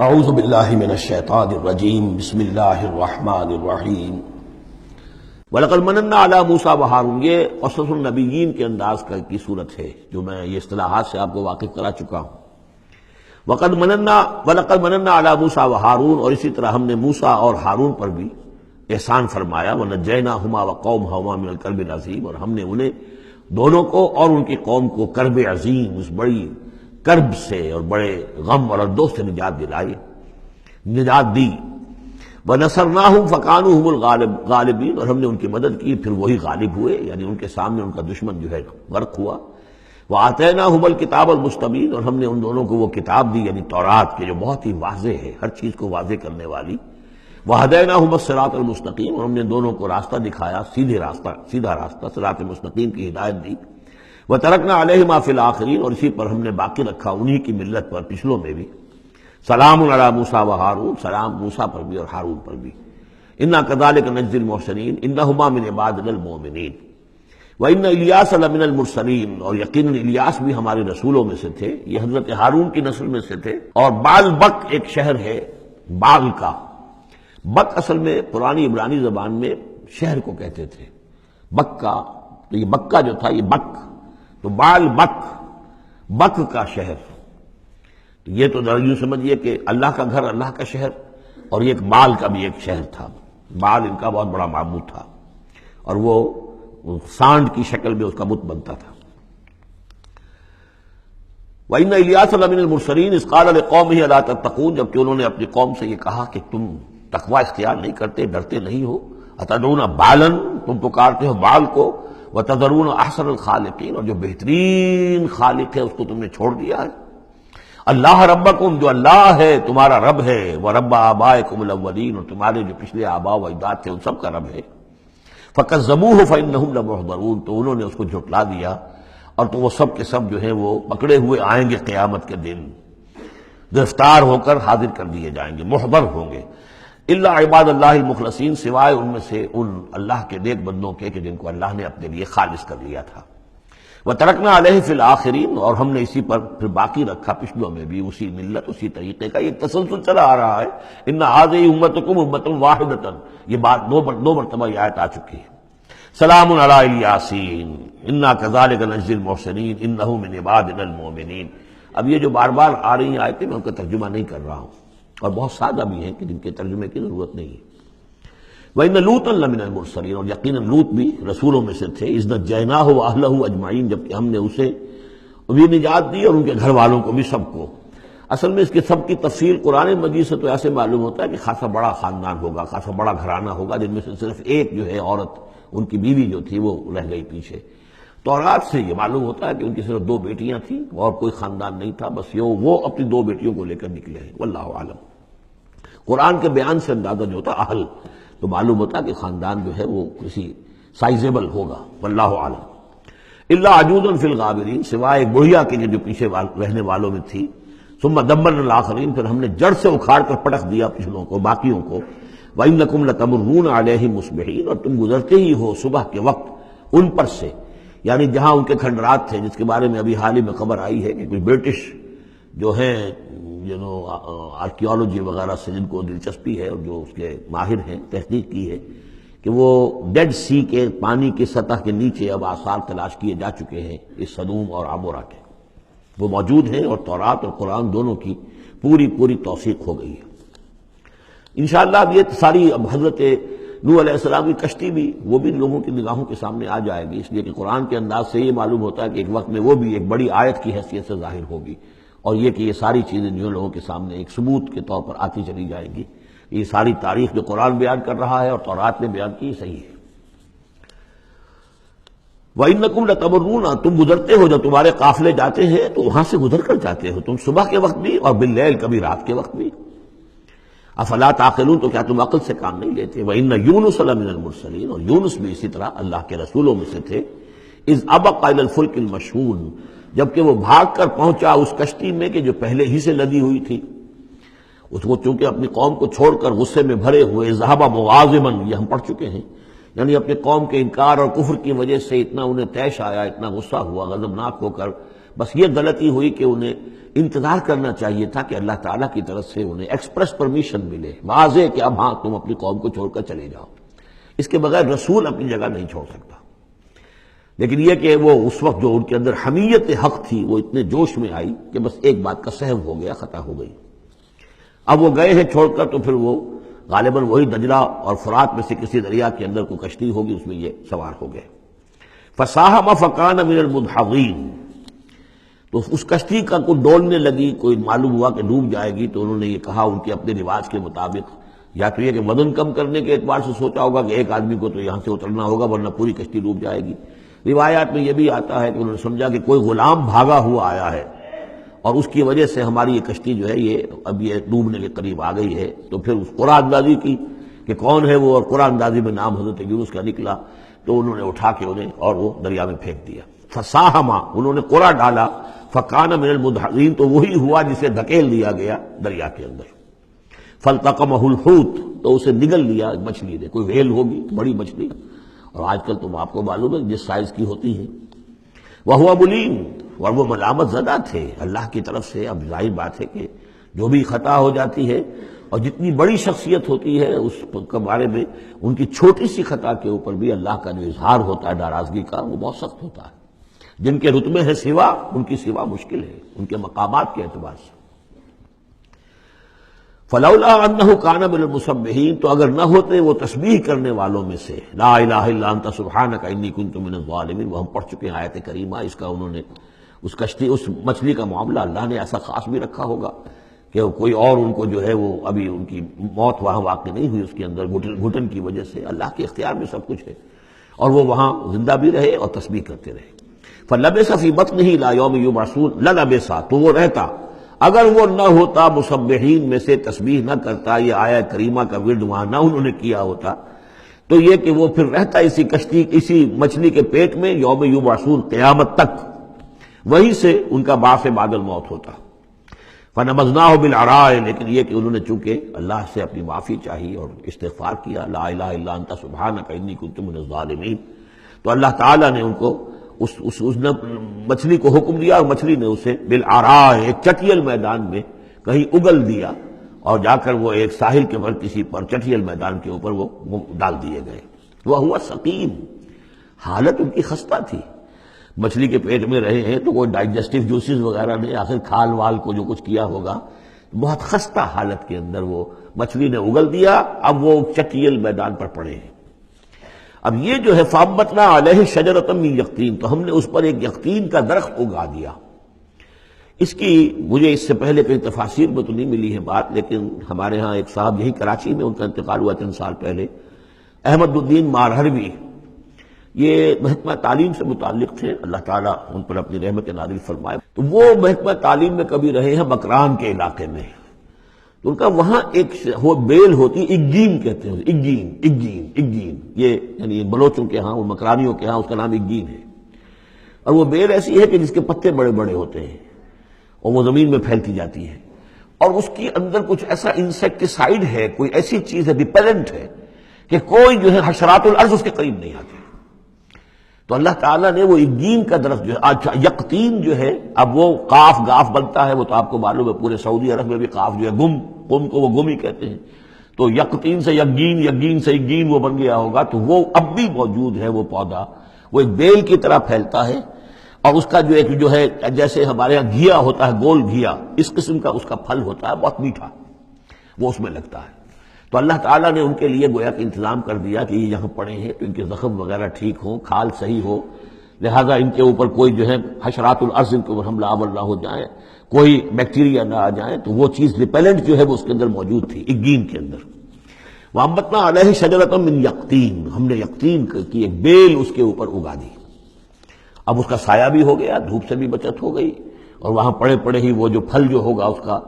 اعوذ باللہ من الشیطان الرجیم بسم اللہ الرحمن الرحیم وَلَقَدْ مَنَنَّا عَلَى مُوسَىٰ وَهَارُونَ، یہ قصص النبیین کے انداز کی صورت ہے جو میں یہ اصطلاحات سے آپ کو واقف کرا چکا ہوں۔ وَلَقَدْ مَنَنَّا عَلَى مُوسَىٰ وَهَارُونَ، اور اسی طرح ہم نے موسیٰ اور ہارون پر بھی احسان فرمایا۔ وَنَجَّيْنَاهُمَا وَقَوْمَهُمَا مِنَ الْكَرْبِ الْعَظِيمِ، اور ہم نے انہیں دونوں کو اور ان کی قوم کو کرب عظیم، اس بڑی کرب سے اور بڑے غم اور اردو سے نجات دلائی، نجات دی۔ وَنَصَرْنَاهُمْ فَكَانُوا هُمُ الْغَالِبِينَ، اور ہم نے ان کی مدد کی پھر وہی غالب ہوئے، یعنی ان کے سامنے ان کا دشمن جو ہے غرق ہوا۔ وَآتَيْنَاهُمُ الْكِتَابَ الْمُسْتَبِينَ، اور ہم نے ان دونوں کو وہ کتاب دی یعنی تورات کے جو بہت ہی واضح ہے، ہر چیز کو واضح کرنے والی۔ وَهَدَيْنَاهُمَ الصِّرَاطَ الْمُسْتَقِيمَ، اور ہم نے دونوں کو راستہ دکھایا، سیدھا راستہ صراط مستقیم کی ہدایت دی۔ وَتَرَكْنَا عَلَيْهِمَا فِي الْآخِرِينَ، اور اسی پر ہم نے باقی رکھا انہی کی ملت پر پچھلوں میں بھی۔ سلام علی موسیٰ و ہارون، سلام موسیٰ پر بھی اور ہارون پر بھی۔ انا کذالک نجزی المحسنین انہما من عبادنا المؤمنین وان الیاس لمن المرسلین، اور یقیناً الیاس بھی ہمارے رسولوں میں سے تھے، یہ حضرت ہارون کی نسل میں سے تھے۔ اور بال بک ایک شہر ہے بال کا، بک اصل میں پرانی عبرانی زبان میں شہر کو کہتے تھے، بکہ، تو یہ بکہ جو تھا یہ بک، تو بال بک، بک کا شہر۔ تو یہ تو یوں سمجھیے کہ اللہ کا گھر، اللہ کا شہر، اور یہ ایک بال کا بھی ایک شہر تھا۔ بال ان کا بہت بڑا معبود تھا اور وہ سانڈ کی شکل میں اس کا بت بنتا تھا۔ وَإِنَّ إِلْيَاسَ لَمِنَ الْمُرْسَلِينَ إِذْ قَالَ لِقَوْمِهِ أَلَا تَتَّقُونَ، جبکہ انہوں نے اپنی قوم سے یہ کہا کہ تم تقوی اختیار نہیں کرتے، ڈرتے نہیں ہو۔ أَتَدْعُونَ بَالًا، تم پکارتے ہو بال کو، وَتَذَرُونَ أَحْسَنَ الْخَالِقِينَ، اور جو بہترین خالق ہے اس کو تم نے چھوڑ دیا ہے۔ اللہ ربکم، جو اللہ ہے تمہارا رب ہے، ورب آبائکم الاولین، اور تمہارے جو پچھلے آباء و اجداد تھے ان سب کا رب ہے۔ فکذبوہ فانہم لمحضرون، تو انہوں نے اس کو جھٹلا دیا اور تو وہ سب کے سب جو ہیں وہ پکڑے ہوئے آئیں گے قیامت کے دن، گرفتار ہو کر حاضر کر دیے جائیں گے، محضر ہوں گے۔ الا عباد اللہ المخلصین، سوائے ان میں سے ان اللہ کے نیک بندوں کے کہ جن کو اللہ نے اپنے لیے خالص کر لیا تھا۔ وَتَرَكْنَا عَلَيْهِ فِي الْآخِرِينَ، اور ہم نے اسی پر پھر باقی رکھا پچھلوں میں بھی اسی ملت، اسی طریقے کا ایک تسلسل چلا آ رہا ہے۔ إِنَّ هَٰذِهِ أُمَّتُكُمْ أُمَّةٌ وَاحِدَةٌ، یہ بات دو مرتبہ یہ آیت آ چکی ہے۔ سلام علی الیاسین انا کذالک نجزی المحسنین انہ من عبادنا المؤمنین۔ اب یہ جو بار بار آ رہی ہیں آیتیں، میں ان کا ترجمہ نہیں کر رہا ہوں، اور بہت سادہ بھی ہیں کہ جن کے ترجمے کی ضرورت نہیں ہے۔ وَإِنَّ لُوطًا لَمِنَ الْمُرْسَلِينَ، اور یقیناً لوط بھی رسولوں میں سے تھے۔ إِذْ نَجَّيْنَاهُ وَأَهْلَهُ أَجْمَعِينَ، جبکہ ہم نے اسے بھی نجات دی اور ان کے گھر والوں کو بھی، سب کو۔ اصل میں اس کے سب کی تفصیل قرآن مجید سے تو ایسے معلوم ہوتا ہے کہ خاصا بڑا خاندان ہوگا، خاصا بڑا گھرانہ ہوگا، جن میں سے صرف ایک جو ہے عورت، ان کی بیوی جو تھی وہ رہ گئی پیچھے۔ تورات سے یہ معلوم ہوتا ہے کہ ان کی صرف 2 بیٹیاں تھیں اور کوئی خاندان نہیں تھا، بس وہ اپنی 2 بیٹیوں کو لے کر نکلے ہیں، واللہ عالم۔ قرآن کے بیان سے اندازہ جو ہوتا اہل، تو معلوم ہوتا کہ خاندان جو ہے وہ کسی سائزیبل ہوگا، واللہ عالم۔ الا عجوزا فی الغابرین، سوائے ایک بڑھیا کے جو پیچھے رہنے والوں میں تھی۔ ثم دمرنا الاخرین، پھر ہم نے جڑ سے اکھاڑ کر پٹک دیا پچھلوں کو، باقیوں کو۔ وانکم لتمرون علیہم مصبحین، اور تم گزرتے ہی ہو صبح کے وقت ان پر سے، یعنی جہاں ان کے کھنڈرات تھے، جس کے بارے میں ابھی حال ہی میں خبر آئی ہے کہ کچھ برٹش جو ہیں آرکیالوجی وغیرہ سے جن کو دلچسپی ہے اور جو اس کے ماہر ہیں، تحقیق کی ہے کہ وہ ڈیڈ سی کے پانی کی سطح کے نیچے اب آثار تلاش کیے جا چکے ہیں اس سدوم اور عمورہ کے، وہ موجود ہیں، اور تورات اور قرآن دونوں کی پوری توثیق ہو گئی ہے۔ انشاءاللہ اب یہ ساری اب حضرت نوح علیہ السلام کی کشتی بھی، وہ بھی لوگوں کی نگاہوں کے سامنے آ جائے گی، اس لیے کہ قرآن کے انداز سے یہ معلوم ہوتا ہے کہ ایک وقت میں وہ بھی ایک بڑی آیت کی حیثیت سے ظاہر ہوگی، اور یہ کہ یہ ساری چیزیں جو لوگوں کے سامنے ایک ثبوت کے طور پر آتی چلی جائیں گی۔ یہ ساری تاریخ جو قرآن بیان کر رہا ہے اور تورات نے بیان کی، صحیح ہے۔ وَإِنَّكُمْ لَتَمُرُّونَ، تم گزرتے ہو، جب تمہارے قافلے جاتے ہیں تو وہاں سے گزر کر جاتے ہو، تم صبح کے وقت بھی اور باللیل، کبھی رات کے وقت بھی۔ افلا تعقلون، تو کیا تم عقل سے کام نہیں لیتے؟ وَإِنَّ يُونُسَ لَمِنَ الْمُرْسَلِينَ، اور یونس بھی اسی طرح اللہ کے رسولوں میں سے تھے۔ إِذْ أَبَقَ إِلَى الْفُلْكِ الْمَشْحُونِ، جبکہ وہ بھاگ کر پہنچا اس کشتی میں کہ جو پہلے ہی سے لدی ہوئی تھی، اس کو چونکہ اپنی قوم کو چھوڑ کر غصے میں بھرے ہوئے، ذهب مغاضبا، یہ ہم پڑھ چکے ہیں، یعنی اپنے قوم کے انکار اور کفر کی وجہ سے اتنا انہیں طیش آیا، اتنا غصہ ہوا، غضبناک ہو کر، بس یہ غلطی ہوئی کہ انہیں انتظار کرنا چاہیے تھا کہ اللہ تعالیٰ کی طرف سے انہیں ایکسپریس پرمیشن ملے واضح کہ اب ہاں تم اپنی قوم کو چھوڑ کر چلے جاؤ. اس کے بغیر رسول اپنی جگہ نہیں چھوڑ سکتا. لیکن یہ کہ وہ اس وقت جو ان کے اندر حمیت حق تھی وہ اتنے جوش میں آئی کہ بس ایک بات کا سہو ہو گیا، خطا ہو گئی. اب وہ گئے ہیں چھوڑ کر، تو پھر وہ غالباً وہی دجلہ اور فرات میں سے کسی دریا کے اندر کوئی کشتی ہوگی، اس میں یہ سوار ہو گئے. فساہم فکان من المدحضین، تو اس کشتی کا کوئی ڈولنے لگی، کوئی معلوم ہوا کہ ڈوب جائے گی، تو انہوں نے یہ کہا ان کے اپنے رواج کے مطابق، یا تو یہ کہ وزن کم کرنے کے اعتبار سے سوچا ہوگا کہ ایک آدمی کو تو یہاں سے اترنا ہوگا ورنہ پوری کشتی ڈوب جائے گی. روایات میں یہ بھی آتا ہے کہ انہوں نے سمجھا کہ کوئی غلام بھاگا ہوا آیا ہے اور اس کی وجہ سے ہماری یہ کشتی جو ہے یہ اب یہ ڈوبنے کے قریب آ گئی ہے. تو پھر اس قرآن اندازی کی کہ کون ہے وہ، اور قرآن اندازی میں نام حضرت یونس کا نکلا، تو انہوں نے اٹھا کے انہیں اور وہ دریا میں پھینک دیا. فساہما، انہوں نے قرآ ڈالا، فکان من المدحضین، تو وہی ہوا جسے دھکیل دیا گیا دریا کے اندر. فالتقمہ الحوت، تو اسے نگل لیا مچھلی نے، کوئی ویل ہوگی بڑی مچھلی، اور آج کل تو آپ کو معلوم ہے جس سائز کی ہوتی ہے. وہو ملیم، اور وہ ملامت زدہ تھے اللہ کی طرف سے. اب ظاہر بات ہے کہ جو بھی خطا ہو جاتی ہے اور جتنی بڑی شخصیت ہوتی ہے اس کے بارے میں ان کی چھوٹی سی خطا کے اوپر بھی اللہ کا جو اظہار ہوتا ہے ناراضگی کا وہ بہت سخت ہوتا ہے. جن کے رتبے ہے سوا، ان کی سوا مشکل ہے ان کے مقامات کے اعتبار سے. فلولا انہ کان من المسبحین، تو اگر نہ ہوتے وہ تسبیح کرنے والوں میں سے، لا الہ الا انت سبحانک انی کنت من الظالمین، وہ ہم پڑھ چکے ہیں آیت کریمہ. اس کا انہوں نے اس کشتی اس مچھلی کا معاملہ اللہ نے ایسا خاص بھی رکھا ہوگا کہ کوئی اور ان کو جو ہے وہ ابھی ان کی موت وہاں واقع نہیں ہوئی اس کے اندر گھٹن کی وجہ سے. اللہ کے اختیار میں سب کچھ ہے، اور وہ وہاں زندہ بھی رہے اور تسبیح کرتے رہے. فلبث فی بطنہ الی یوم یبعثون، للبث، تو وہ رہتا اگر وہ نہ ہوتا مسبحین میں سے، تسبیح نہ کرتا، یہ آیت کریمہ کا ورد وہاں نہ انہوں نے کیا ہوتا، تو یہ کہ وہ پھر رہتا اسی کشتی اسی مچھلی کے پیٹ میں یوم یبعثون، قیامت تک، وہیں سے ان کا بعث بعد الموت ہوتا. فنبذناہ بالعراء، لیکن یہ کہ انہوں نے چونکہ اللہ سے اپنی معافی چاہی اور استغفار کیا، لا الہ الا انت سبحانک انی کنت من الظالمین، تو اللہ تعالیٰ نے ان کو اس مچھلی کو حکم دیا، اور مچھلی نے اسے بالعراء، ایک چٹیل میدان میں کہیں اگل دیا، اور جا کر وہ ایک ساحل کے پر کسی پر چٹیل میدان کے اوپر وہ ڈال دیے گئے. وہو سقیم، حالت ان کی خستہ تھی. مچھلی کے پیٹ میں رہے ہیں تو کوئی ڈائجسٹو جوسز وغیرہ نے آخر کھال وال کو جو کچھ کیا ہوگا، بہت خستہ حالت کے اندر وہ مچھلی نے اگل دیا. اب وہ چٹیل میدان پر پڑے ہیں. اب یہ جو ہے فَأَنبَتْنَا عَلَيْهِ شَجَرَةً مِّن يَقْطِين، تو ہم نے اس پر ایک یقطین کا درخت اگا دیا. اس کی مجھے اس سے پہلے کئی تفاسیر میں تو نہیں ملی ہے بات، لیکن ہمارے ہاں ایک صاحب یہی کراچی میں ان کا انتقال ہوا 3 سال پہلے، احمد الدین مارہروی، یہ محکمہ تعلیم سے متعلق تھے، اللہ تعالیٰ ان پر اپنی رحمت نازل فرمائے. تو وہ محکمہ تعلیم میں کبھی رہے ہیں مکران کے علاقے میں، تو ان کا وہاں ایک بیل ہوتی، اگین کہتے ہیں، اگین، یہ یعنی بلوچوں کے ہاں اور مکرانیوں کے ہاں اس کا نام اگین ہے. اور وہ بیل ایسی ہے کہ جس کے پتے بڑے بڑے ہوتے ہیں اور وہ زمین میں پھیلتی جاتی ہے، اور اس کے اندر کچھ ایسا انسیکٹیسائیڈ ہے، کوئی ایسی چیز ہے ریپیلنٹ ہے کہ کوئی جو ہے حشرات الارض اس کے قریب نہیں آتے. تو اللہ تعالیٰ نے وہ اگین کا درخت جو ہے، یقطین جو ہے، اب وہ قاف گاف بنتا ہے، وہ تو آپ کو معلوم ہے پورے سعودی عرب میں بھی قاف جو ہے قم کو وہ گم ہی کہتے ہیں، تو یقطین سے یقین سے اگین وہ بن گیا ہوگا. تو وہ اب بھی موجود ہے، وہ پودا وہ ایک بیل کی طرح پھیلتا ہے، اور اس کا جو ہے جیسے ہمارے یہاں گھیا ہوتا ہے، گول گھیا، اس قسم کا اس کا پھل ہوتا ہے، بہت میٹھا، وہ اس میں لگتا ہے. تو اللہ تعالیٰ نے ان کے لیے گویا کہ انتظام کر دیا کہ یہ یہاں پڑے ہیں تو ان کے زخم وغیرہ ٹھیک ہوں، کھال صحیح ہو، لہذا ان کے اوپر کوئی جو ہے حشرات الارض ان کے اوپر حملہ آور نہ ہو جائیں، کوئی بیکٹیریا نہ آ جائیں. تو وہ چیز ریپیلنٹ جو ہے وہ اس کے اندر موجود تھی اگین کے اندر. وَأَنبَتْنَا عَلَيْهِ شَجَرَةً مِّن يَقْطِين، ہم نے یقطین کی ایک بیل اس کے اوپر اگا دی. اب اس کا سایہ بھی ہو گیا، دھوپ سے بھی بچت ہو گئی، اور وہاں پڑے پڑے ہی وہ جو پھل جو ہوگا اس کا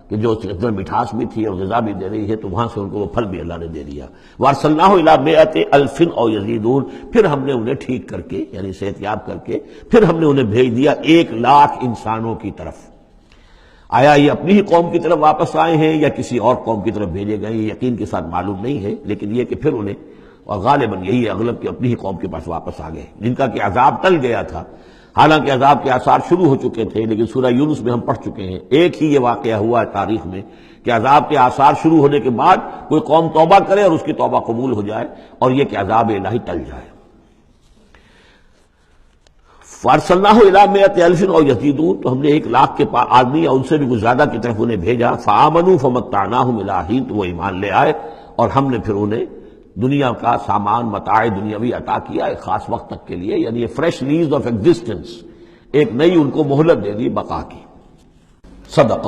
کہ جو اندر مٹھاس بھی تھی اور غذا بھی دے رہی ہے، تو وہاں سے ان کو وہ پھل بھی اللہ نے دے دیا. وَأَرْسَلْنَاهُ إِلَىٰ مِائَةِ أَلْفٍ أَوْ يَزِيدُونَ، پھر ہم نے انہیں ٹھیک کر کے یعنی صحت یاب کر کے پھر ہم نے انہیں بھیج دیا 1,00,000 انسانوں کی طرف. آیا یہ اپنی ہی قوم کی طرف واپس آئے ہیں یا کسی اور قوم کی طرف بھیجے گئے، یہ یقین کے ساتھ معلوم نہیں ہے، لیکن یہ کہ پھر انہیں، اور غالباً یہی ہے اغلب کہ اپنی ہی قوم کے پاس واپس آ گئے، جن کا کہ عذاب ٹل گیا تھا. حالانکہ عذاب کے آثار شروع ہو چکے تھے، لیکن سورہ یونس میں ہم پڑھ چکے ہیں ایک ہی یہ واقعہ ہوا ہے تاریخ میں کہ عذاب کے آثار شروع ہونے کے بعد کوئی قوم توبہ کرے اور اس کی توبہ قبول ہو جائے، اور یہ کہ عذاب الہی ٹل جائے۔ فارسلناہ الی مئۃ الف او یزیدون، تو ہم نے 1,00,000 کے آدمی یا ان سے بھی کچھ زیادہ کی طرف انہیں بھیجا، فآمنوا فمتعناہم الی حین، تو وہ ایمان لے آئے اور ہم نے پھر انہیں دنیا کا سامان متاع دنیاوی عطا کیا ایک خاص وقت تک کے لیے، یعنی فریش لیز آف ایگزسٹنس، ایک نئی ان کو مہلت دے دی بقا کی۔ صدق